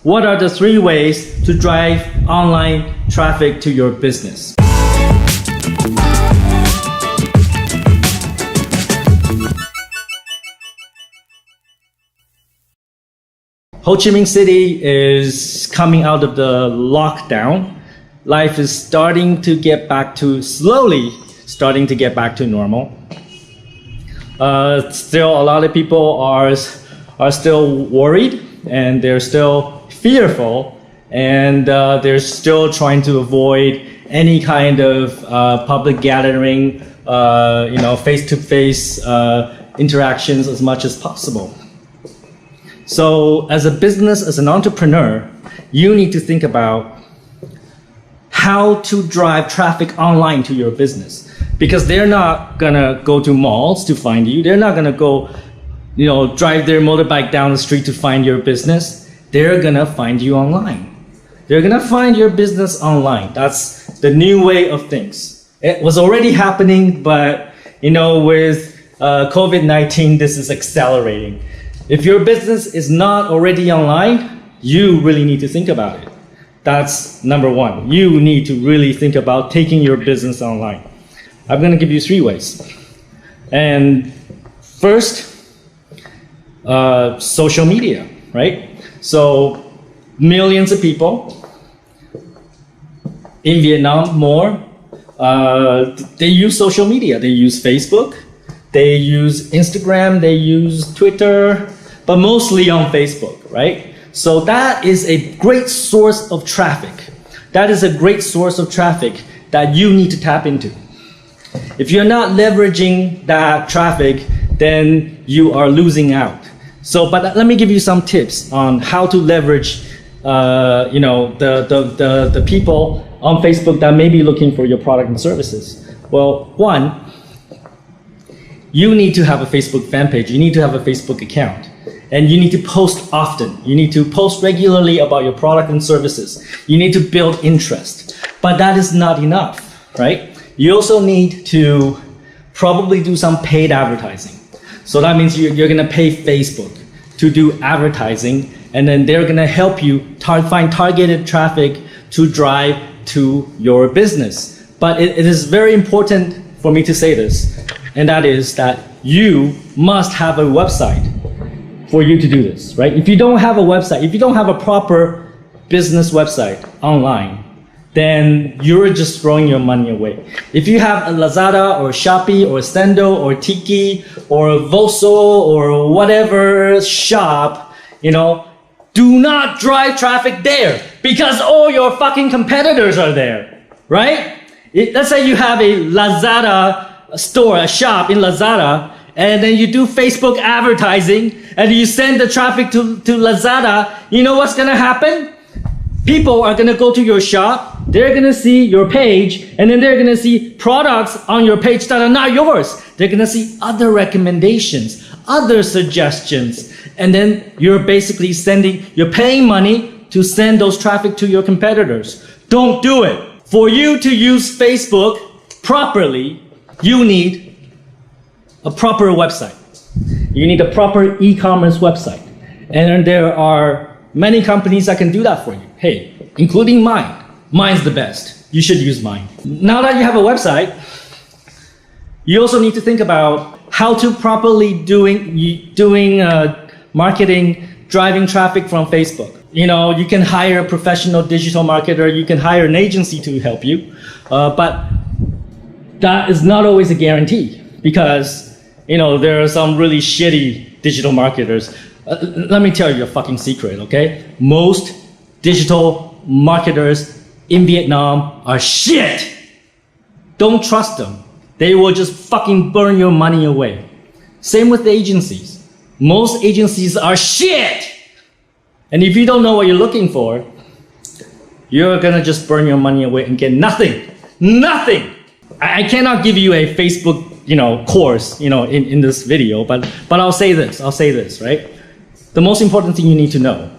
What are the 3 ways to drive online traffic to your business? Ho Chi Minh City is coming out of the lockdown. Life is slowly starting to get back to normal. Still, a lot of people are still worried, and they're still fearful, and they're still trying to avoid any kind of public gathering, face-to-face interactions as much as possible. So as a business, as an entrepreneur, you need to think about how to drive traffic online to your business, because they're not gonna go to malls to find you. They're not gonna go, drive their motorbike down the street to find your business. They're gonna find you online. They're gonna find your business online. That's the new way of things. It was already happening, but with COVID-19, this is accelerating. If your business is not already online, you really need to think about it. That's number 1. You need to really think about taking your business online. I'm going to give you 3 ways. And first, social media, right? So millions of people in Vietnam, they use social media. They use Facebook, they use Instagram, they use Twitter, but mostly on Facebook, right? So that is a great source of traffic. That is a great source of traffic that you need to tap into. If you're not leveraging that traffic, then you are losing out. But let me give you some tips on how to leverage, the people on Facebook that may be looking for your product and services. Well, 1, you need to have a Facebook fan page. You need to have a Facebook account. And you need to post often. You need to post regularly about your product and services. You need to build interest. But that is not enough, right? You also need to probably do some paid advertising. So that means you're gonna pay Facebook to do advertising, and then they're gonna help you find targeted traffic to drive to your business. But it is very important for me to say this, and that is that you must have a website for you to do this, right? If you don't have a website, if you don't have a proper business website online, then you're just throwing your money away. If you have a Lazada or Shopee or Sendo or Tiki or Voso or whatever shop, do not drive traffic there, because all your fucking competitors are there, right? Let's say you have a Lazada store, a shop in Lazada, and then you do Facebook advertising, and you send the traffic to Lazada. You know what's gonna happen? People are gonna go to your shop, they're gonna see your page, and then they're gonna see products on your page that are not yours. They're gonna see other recommendations, other suggestions, and then you're basically you're paying money to send those traffic to your competitors. Don't do it. For you to use Facebook properly, you need a proper website. You need a proper e-commerce website. And there are many companies that can do that for you. Hey, including mine. Mine's the best. You should use mine. Now that you have a website, you also need to think about how to properly doing marketing, driving traffic from Facebook. You can hire a professional digital marketer, you can hire an agency to help you, but that is not always a guarantee, because there are some really shitty digital marketers. Let me tell you a fucking secret, okay? Most digital marketers in Vietnam are shit. Don't trust them. They will just fucking burn your money away. Same with the agencies. Most agencies are shit. And if you don't know what you're looking for, you're gonna just burn your money away and get nothing. Nothing. I cannot give you a Facebook, course, in this video, but I'll say this, right? The most important thing you need to know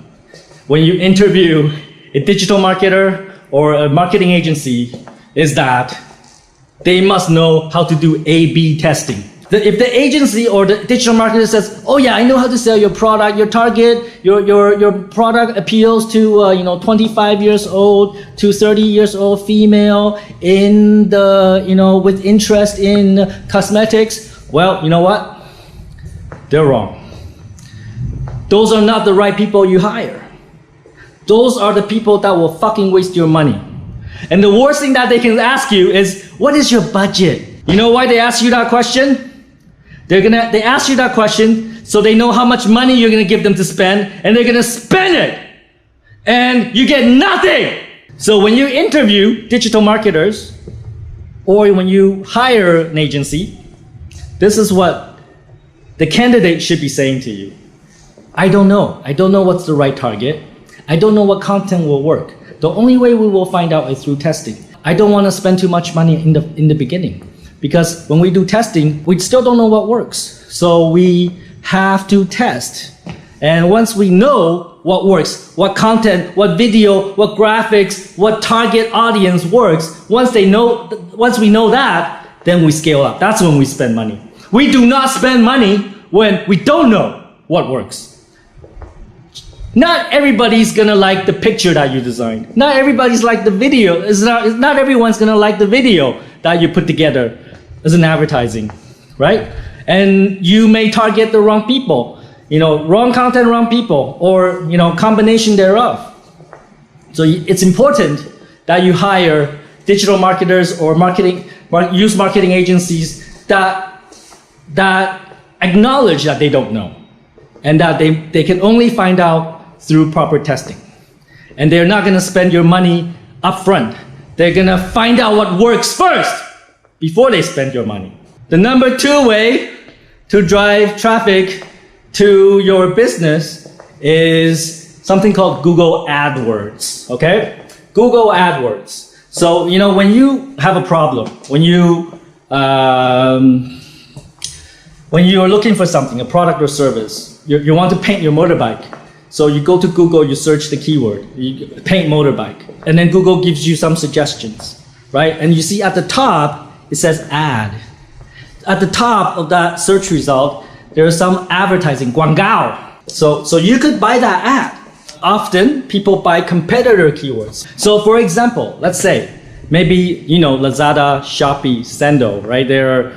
when you interview a digital marketer or a marketing agency is that they must know how to do A/B testing. If the agency or the digital marketer says, "Oh yeah, I know how to sell your product. Your target, your product appeals to 25 years old to 30 years old female in the with interest in cosmetics." Well, you know what? They're wrong. Those are not the right people you hire. Those are the people that will fucking waste your money. And the worst thing that they can ask you is, "What is your budget?" You know why they ask you that question? They ask you that question so they know how much money you're gonna give them to spend, and they're gonna spend it, and you get nothing. So when you interview digital marketers, or when you hire an agency, this is what the candidate should be saying to you. I don't know. I don't know what's the right target. I don't know what content will work. The only way we will find out is through testing. I don't want to spend too much money in the beginning. Because when we do testing, we still don't know what works. So we have to test. And once we know what works, what content, what video, what graphics, what target audience works, once we know that, then we scale up. That's when we spend money. We do not spend money when we don't know what works. Not everybody's gonna like the picture that you designed. Not everybody's like the video. Not everyone's gonna like the video that you put together as an advertising, right? And you may target the wrong people, wrong content, wrong people, or combination thereof. So it's important that you hire digital marketers or use marketing agencies that acknowledge that they don't know, and that they can only find out through proper testing. And they're not gonna spend your money up front. They're gonna find out what works first before they spend your money. The number 2 way to drive traffic to your business is something called Google Adwords, okay? Google Adwords. So, when you have a problem, when you're looking for something, a product or service, you want to paint your motorbike. So you go to Google, you search the keyword, you paint motorbike, and then Google gives you some suggestions, right? And you see at the top, it says ad. At the top of that search result, there is some advertising, 广告. So you could buy that ad. Often, people buy competitor keywords. So for example, let's say, maybe, Lazada, Shopee, Sendo, right? They're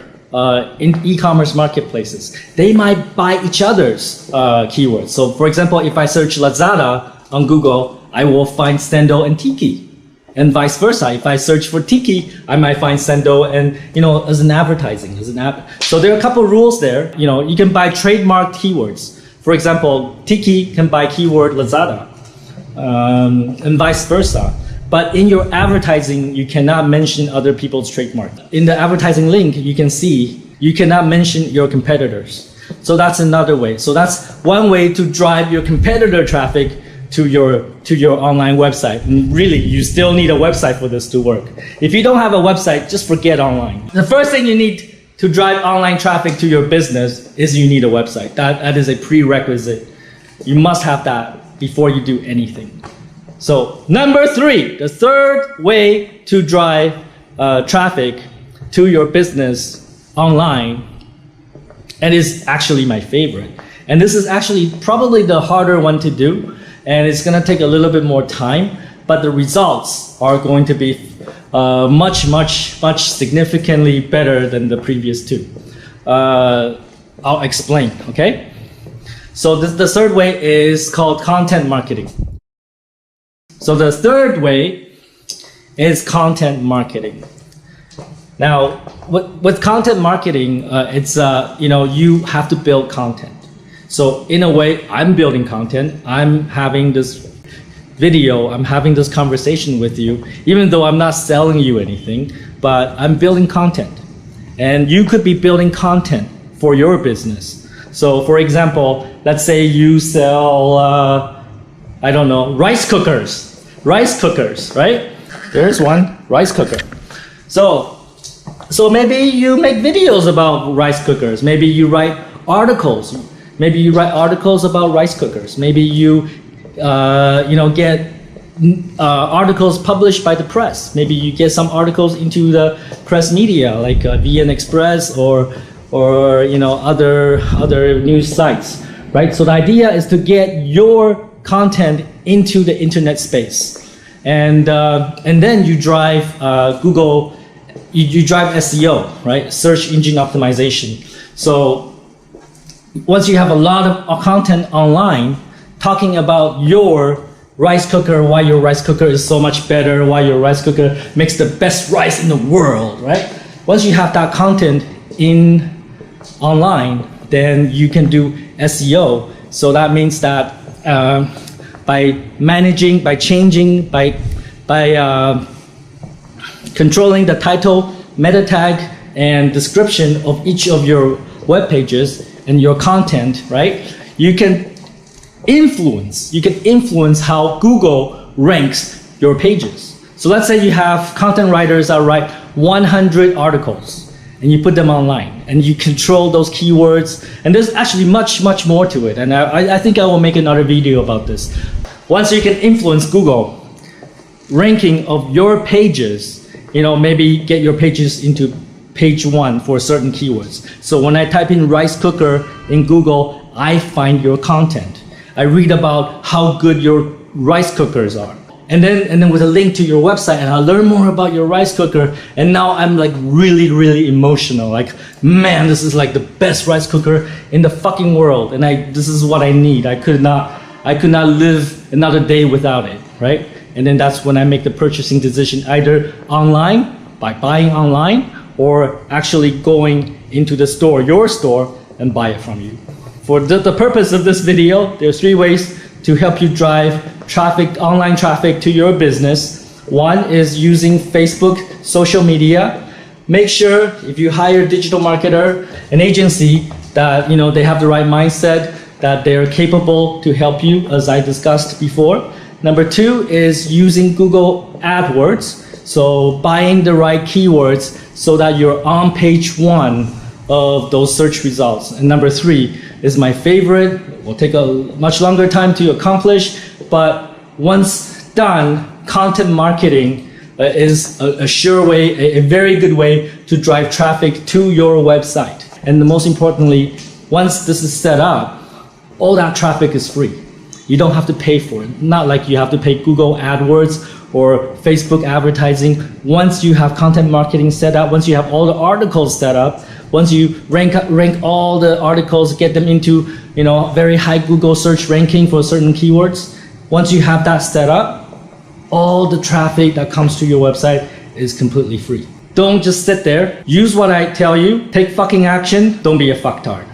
in e-commerce marketplaces. They might buy each other's keywords. So for example, if I search Lazada on Google, I will find Sendo and Tiki. And vice versa. If I search for Tiki, I might find Sendo and, as an advertising, as an app. So there are a couple rules there. You can buy trademarked keywords. For example, Tiki can buy keyword Lazada, and vice versa. But in your advertising, you cannot mention other people's trademark. In the advertising link, you can see you cannot mention your competitors. So that's another way. So that's one way to drive your competitor traffic to your online website. And really, you still need a website for this to work. If you don't have a website, just forget online. The first thing you need to drive online traffic to your business is you need a website. That is a prerequisite. You must have that before you do anything. So number 3, the third way to drive traffic to your business online, and is actually my favorite. And this is actually probably the harder one to do, and it's gonna take a little bit more time, but the results are going to be much significantly better than the previous 2. I'll explain, okay? So the third way is called content marketing. So the third way is content marketing. Now, with content marketing, it's you have to build content. So in a way, I'm building content. I'm having this video. I'm having this conversation with you, even though I'm not selling you anything, but I'm building content. And you could be building content for your business. So for example, let's say you sell, rice cookers, right? There's one, rice cooker. So maybe you make videos about rice cookers. Maybe you write articles. Maybe you write articles about rice cookers. Maybe you, get articles published by the press. Maybe you get some articles into the press media, like VN Express or or other news sites, right? So the idea is to get your content into the internet space, and then you drive Google, you drive SEO, right? Search engine optimization. So once you have a lot of content online talking about your rice cooker, why your rice cooker is so much better, why your rice cooker makes the best rice in the world, right? Once you have that content in online, then you can do SEO. So that means that by managing, by changing, by controlling the title, meta tag, and description of each of your web pages and your content, right? You can influence how Google ranks your pages. So let's say you have content writers that write 100 articles and you put them online and you control those keywords, and there's actually much more to it, and I think I will make another video about this. Once you can influence Google ranking of your pages, maybe get your pages into page 1 for certain keywords. So when I type in rice cooker in Google, I find your content. I read about how good your rice cookers are. And then with a link to your website, and I learn more about your rice cooker, and now I'm like really emotional. Like, man, this is like the best rice cooker in the fucking world, and this is what I need. I could not live another day without it, right? And then that's when I make the purchasing decision, either online, by buying online, or actually going into the store, your store, and buy it from you. For the purpose of this video, there's 3 ways to help you drive traffic, online traffic to your business. One is using Facebook, social media. Make sure if you hire a digital marketer, an agency, that they have the right mindset, that they're capable to help you, as I discussed before. Number 2 is using Google Adwords. So buying the right keywords so that you're on page 1 of those search results. And number 3 is my favorite. It will take a much longer time to accomplish, but once done, content marketing is a sure way, a very good way to drive traffic to your website. And most importantly, once this is set up, all that traffic is free. You don't have to pay for it. Not like you have to pay Google AdWords or Facebook advertising. Once you have content marketing set up, once you have all the articles set up, once you rank all the articles, get them into very high Google search ranking for certain keywords, once you have that set up, all the traffic that comes to your website is completely free. Don't just sit there. Use what I tell you. Take fucking action. Don't be a fucktard.